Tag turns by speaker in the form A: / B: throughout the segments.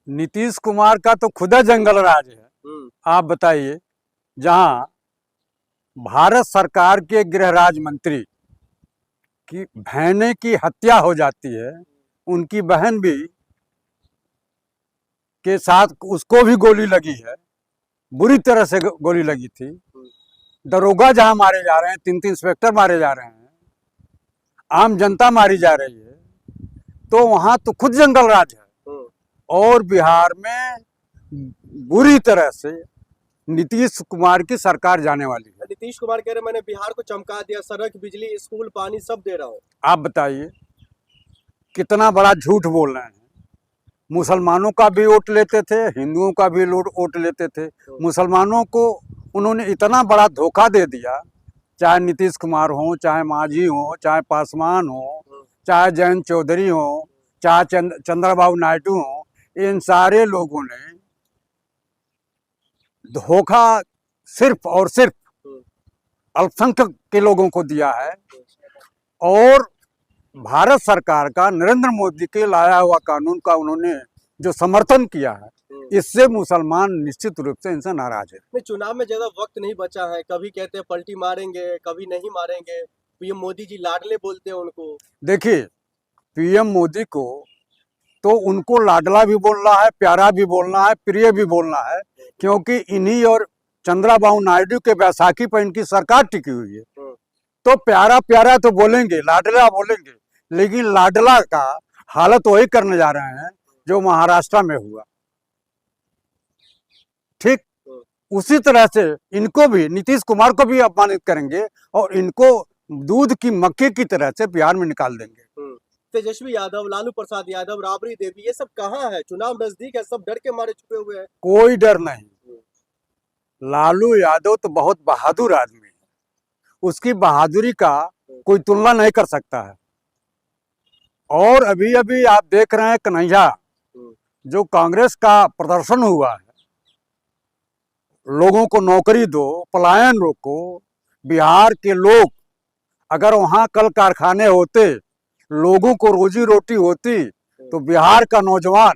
A: नीतीश कुमार का तो खुदा जंगल राज है। आप बताइए, जहां भारत सरकार के गृह राज्य मंत्री की बहने की हत्या हो जाती है, उनकी बहन भी के साथ उसको भी गोली लगी है, बुरी तरह से गोली लगी थी। दरोगा जहां मारे जा रहे हैं, 3-3 इंस्पेक्टर मारे जा रहे हैं, आम जनता मारी जा रही है, तो वहां तो खुद जंगल राज है। और बिहार में बुरी तरह से नीतीश कुमार की सरकार जाने वाली है।
B: नीतीश कुमार कह रहे मैंने बिहार को चमका दिया, सड़क, बिजली, स्कूल, पानी सब दे रहा हूँ।
A: आप बताइए कितना बड़ा झूठ बोल रहे हैं। मुसलमानों का भी वोट लेते थे, हिंदुओं का भी वोट लेते थे। मुसलमानों को उन्होंने इतना बड़ा धोखा दे दिया, चाहे नीतीश कुमार हो, चाहे मांझी हो, चाहे पासवान हो, चाहे जयंत चौधरी हो, चाहे चंद्रबाबू नायडू हो, इन सारे लोगों ने धोखा सिर्फ और सिर्फ अल्पसंख्यक के लोगों को दिया है। और भारत सरकार का, नरेंद्र मोदी के लाया हुआ कानून का उन्होंने जो समर्थन किया है, इससे मुसलमान निश्चित रूप से इनसे नाराज है।
B: चुनाव में ज्यादा वक्त नहीं बचा है, कभी कहते हैं पलटी मारेंगे, कभी नहीं मारेंगे। पीएम मोदी जी लाडले बोलते हैं उनको।
A: देखिए, पीएम मोदी को तो उनको लाडला भी बोलना है, प्यारा भी बोलना है, प्रिय भी बोलना है, क्योंकि इन्हीं और चंद्रबाबू नायडू के बैसाखी पर इनकी सरकार टिकी हुई है। तो प्यारा प्यारा तो बोलेंगे, लाडला बोलेंगे, लेकिन लाडला का हालत वही करने जा रहे हैं जो महाराष्ट्र में हुआ। ठीक उसी तरह से इनको भी, नीतीश कुमार को भी अपमानित करेंगे और इनको दूध की मक्खी की तरह से बिहार में निकाल देंगे।
B: तेजस्वी यादव, लालू प्रसाद यादव, राबड़ी देवी, ये सब कहाँ है? चुनाव नजदीक है, सब डर के मारे छुपे हुए हैं।
A: कोई डर नहीं। लालू यादव तो बहुत बहादुर आदमी है, उसकी बहादुरी का कोई तुलना नहीं कर सकता है। और अभी अभी आप देख रहे हैं कन्हैया, जो कांग्रेस का प्रदर्शन हुआ है, लोगों को नौकरी दो, पलायन रोको। बिहार के लोग, अगर वहां कल कारखाने होते, लोगों को रोजी रोटी होती, तो बिहार का नौजवान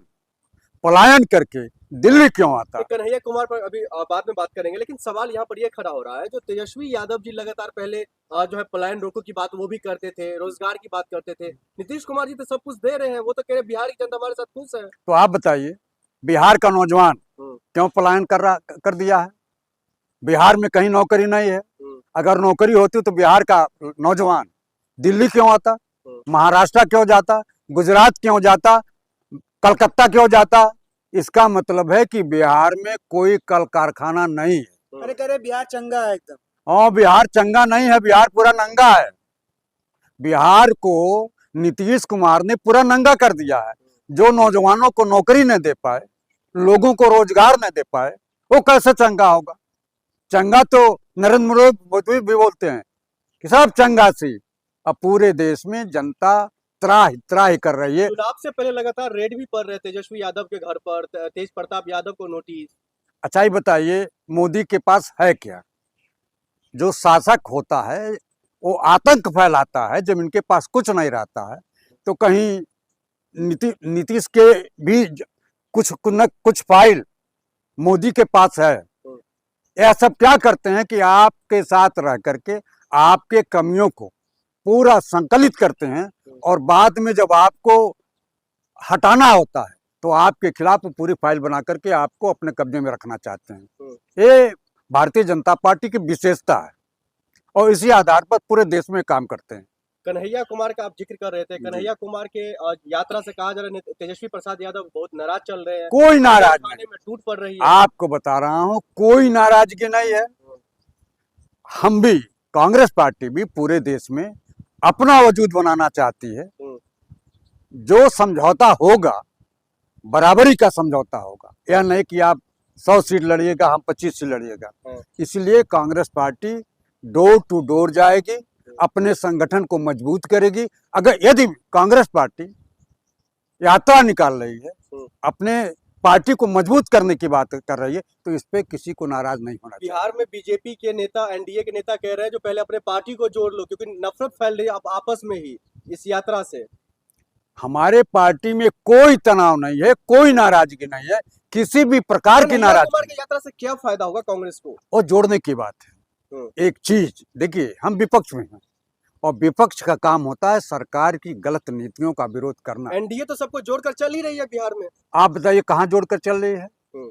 A: पलायन करके दिल्ली क्यों आता?
B: कन्हैया कुमार पर अभी बाद में बात करेंगे, लेकिन सवाल यहाँ पर यह खड़ा हो रहा है, जो तेजस्वी यादव जी लगातार पहले जो है पलायन रोको की बात वो भी करते थे, रोजगार की बात करते थे। नीतीश कुमार जी तो सब कुछ दे रहे हैं, वो तो कह रहे बिहार की जनता हमारे साथ खुश है।
A: तो आप बताइए, बिहार का नौजवान क्यों पलायन कर दिया है? बिहार में कहीं नौकरी नहीं है। अगर नौकरी होती तो बिहार का नौजवान दिल्ली क्यों आता, महाराष्ट्र क्यों जाता, गुजरात क्यों जाता, कलकत्ता क्यों जाता? इसका मतलब है कि बिहार में कोई कल कारखाना नहीं है।
B: अरे करे बिहार चंगा है एकदम।
A: हाँ, बिहार चंगा नहीं है, बिहार पूरा नंगा है। बिहार को नीतीश कुमार ने पूरा नंगा कर दिया है। जो नौजवानों को नौकरी नहीं दे पाए, लोगों को रोजगार नहीं दे पाए, वो कैसे चंगा होगा? चंगा तो नरेंद्र मोदी भी बोलते हैं कि सब चंगा सी। अब पूरे देश में जनता त्राही कर रही है।
B: चुनाव से पहले लगातार रेड भी पड़ रहे तेजस्वी यादव के घर पर, तेज प्रताप यादव को नोटिस।
A: अच्छा, ही बताइए, मोदी के पास है क्या? जो शासक होता है वो आतंक फैलाता है। जब इनके पास कुछ नहीं रहता है तो कहीं नीतीश के भी कुछ फाइल मोदी के पास है। यह सब क्या करते हैं कि आपके साथ रह करके आपके कमियों को पूरा संकलित करते हैं, और बाद में जब आपको हटाना होता है तो आपके खिलाफ पूरी फाइल बना करके आपको अपने कब्जे में रखना चाहते हैं। ये भारतीय जनता पार्टी की विशेषता है और इसी आधार पर पूरे देश में काम करते हैं।
B: कन्हैया कुमार का आप जिक्र कर रहे थे, कन्हैया कुमार के यात्रा से कहा जा रहा है तेजस्वी प्रसाद यादव बहुत नाराज चल रहे हैं।
A: कोई नाराज नहीं,
B: में टूट पड़ रही है।
A: आपको बता रहा हूं, कोई नाराजगी नहीं है। हम भी, कांग्रेस पार्टी भी पूरे देश में अपना वजूद बनाना चाहती है। जो समझौता होगा, बराबरी का समझौता होगा। यह नहीं कि आप 100 सीट लड़िएगा, हम 25 सीट लड़िएगा। इसलिए Congress party door to door जाएगी, अपने संगठन को मजबूत करेगी। अगर यदि कांग्रेस पार्टी यात्रा निकाल रही है, अपने पार्टी को मजबूत करने की बात कर रही है, तो इस पे किसी को नाराज नहीं होना चाहिए।
B: बिहार में बीजेपी के नेता, एनडीए के नेता कह रहे हैं जो पहले अपने पार्टी को जोड़ लो, क्योंकि नफरत फैल रही है आपस में ही इस यात्रा से।
A: हमारे पार्टी में कोई तनाव नहीं है, कोई नाराजगी नहीं है, किसी भी प्रकार की
B: कन्हैया कुमार
A: नाराजगी
B: की यात्रा से क्या फायदा होगा कांग्रेस को?
A: और जोड़ने की बात है। एक चीज देखिए, हम विपक्ष में हैं और विपक्ष का काम होता है सरकार की गलत नीतियों का विरोध करना।
B: एनडीए तो सबको जोड़कर चल ही रही है बिहार में।
A: आप बताइए कहाँ जोड़कर चल रही है?
B: हम्म।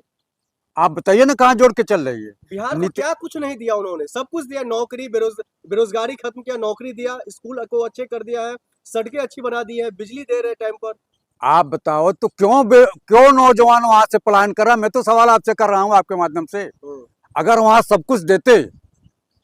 A: आप बताइए ना कहाँ जोड़ के चल रही है?
B: बिहार को
A: नीति
B: क्या कुछ नहीं दिया उन्होंने, सब कुछ दिया। नौकरी, बेरोजगारी खत्म किया, नौकरी दिया, स्कूल को अच्छे कर दिया है, सड़कें अच्छी बना दी है, बिजली दे रहे टाइम पर।
A: आप बताओ तो क्यों नौजवान वहां से पलायन कर रहा? मैं तो सवाल आपसे कर रहा हूँ आपके माध्यम से। अगर वहां सब कुछ देते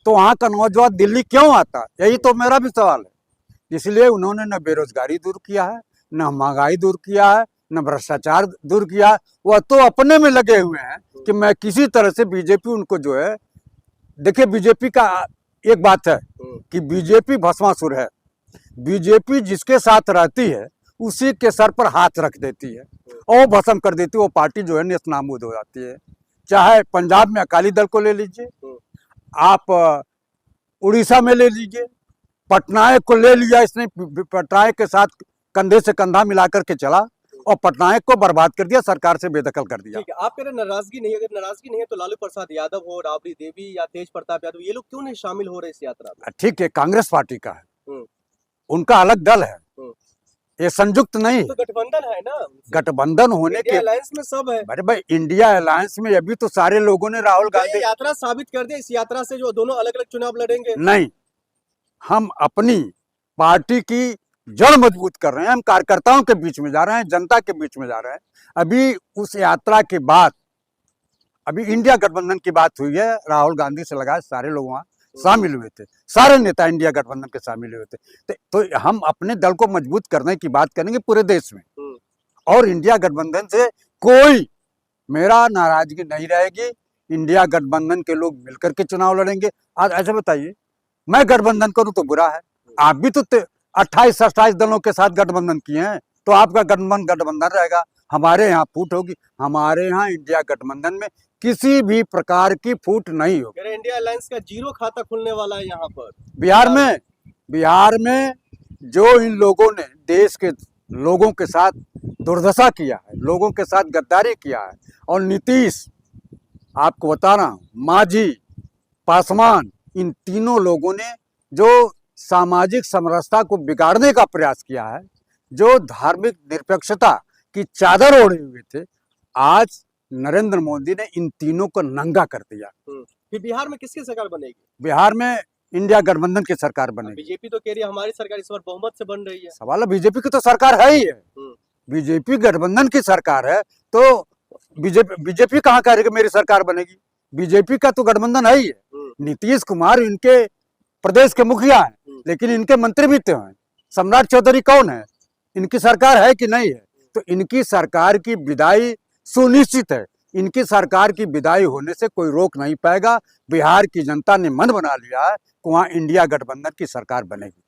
A: तो वहां का नौजवान दिल्ली क्यों आता? यही तो मेरा भी सवाल है। इसलिए उन्होंने न बेरोजगारी दूर किया है, न महंगाई दूर किया है, न भ्रष्टाचार दूर किया है। वह तो अपने में लगे हुए हैं कि मैं किसी तरह से बीजेपी उनको जो है, देखिए बीजेपी का एक बात है कि बीजेपी भस्मासुर है। बीजेपी जिसके साथ रहती है उसी के सर पर हाथ रख देती है और भस्म कर देती है। वो पार्टी जो है नेस्तनाबूद हो जाती है। चाहे पंजाब में अकाली दल को ले लीजिए, आप उड़ीसा में ले लीजिए, पटनायक को ले लिया इसने, पटनायक के साथ कंधे से कंधा मिलाकर के चला और पटनायक को बर्बाद कर दिया, सरकार से बेदखल कर दिया।
B: ठीक है, आप कह रहे नाराजगी नहीं है, अगर नाराजगी नहीं है तो लालू प्रसाद यादव हो, राबड़ी देवी या तेज प्रताप यादव, ये लोग क्यों नहीं शामिल हो रहे इस यात्रा में?
A: ठीक है, कांग्रेस पार्टी का है, उनका अलग दल है, ये संयुक्त नहीं।
B: तो गठबंधन है ना,
A: गठबंधन होने के
B: अलायंस में सब है।
A: अरे भाई, इंडिया अलायंस में अभी तो सारे लोगों ने राहुल गांधी
B: यात्रा साबित कर दिया, इस यात्रा से जो दोनों अलग अलग चुनाव लड़ेंगे।
A: नहीं, हम अपनी पार्टी की जड़ मजबूत कर रहे हैं। हम कार्यकर्ताओं के बीच में जा रहे हैं, जनता के बीच में जा रहे हैं। अभी उस यात्रा के बाद अभी इंडिया गठबंधन की बात हुई है, राहुल गांधी से लगाए सारे लोग वहाँ शामिल हुए थे, सारे नेता इंडिया गठबंधन के शामिल हुए थे। तो हम अपने दल को मजबूत करने की बात करेंगे पूरे देश में, और इंडिया गठबंधन से कोई मेरा नाराजगी नहीं रहेगी। इंडिया गठबंधन के लोग मिलकर के चुनाव लड़ेंगे। आज ऐसा बताइए, मैं गठबंधन करूं तो बुरा है? आप भी तो 28-28 दलों के साथ गठबंधन किए हैं, तो आपका गठबंधन रहेगा, हमारे यहाँ फूट होगी। हमारे यहाँ इंडिया गठबंधन में किसी भी प्रकार की फूट नहीं होगी।
B: इंडिया अलायंस का जीरो खाता खुलने वाला है यहाँ पर
A: बिहार में जो इन लोगों ने देश के लोगों के साथ दुर्दशा किया है, लोगों के साथ गद्दारी किया है, और नीतीश, आपको बता रहा हूं, मांझी, पासवान, इन तीनों लोगों ने जो सामाजिक समरसता को बिगाड़ने का प्रयास किया है, जो धार्मिक निरपेक्षता की चादर ओढ़े हुए थे, आज नरेंद्र मोदी ने इन तीनों को नंगा कर दिया।
B: फिर बिहार में किसकी सरकार बनेगी?
A: बिहार में इंडिया गठबंधन की सरकार बनेगी।
B: बीजेपी तो कह रही है हमारी सरकार इस बार बहुमत से बन रही है।
A: सवाल है, बीजेपी की तो सरकार है ही है, बीजेपी गठबंधन की सरकार है, तो बीजेपी कहाँ कह रही है कि मेरी सरकार बनेगी? बीजेपी का तो गठबंधन है ही है। नीतीश कुमार इनके प्रदेश के मुखिया हैं, लेकिन इनके मंत्री भी तो हैं। सम्राट चौधरी कौन है? इनकी सरकार है कि नहीं है? तो इनकी सरकार की विदाई सुनिश्चित है। इनकी सरकार की विदाई होने से कोई रोक नहीं पाएगा। बिहार की जनता ने मन बना लिया है कि वहाँ इंडिया गठबंधन की सरकार बनेगी।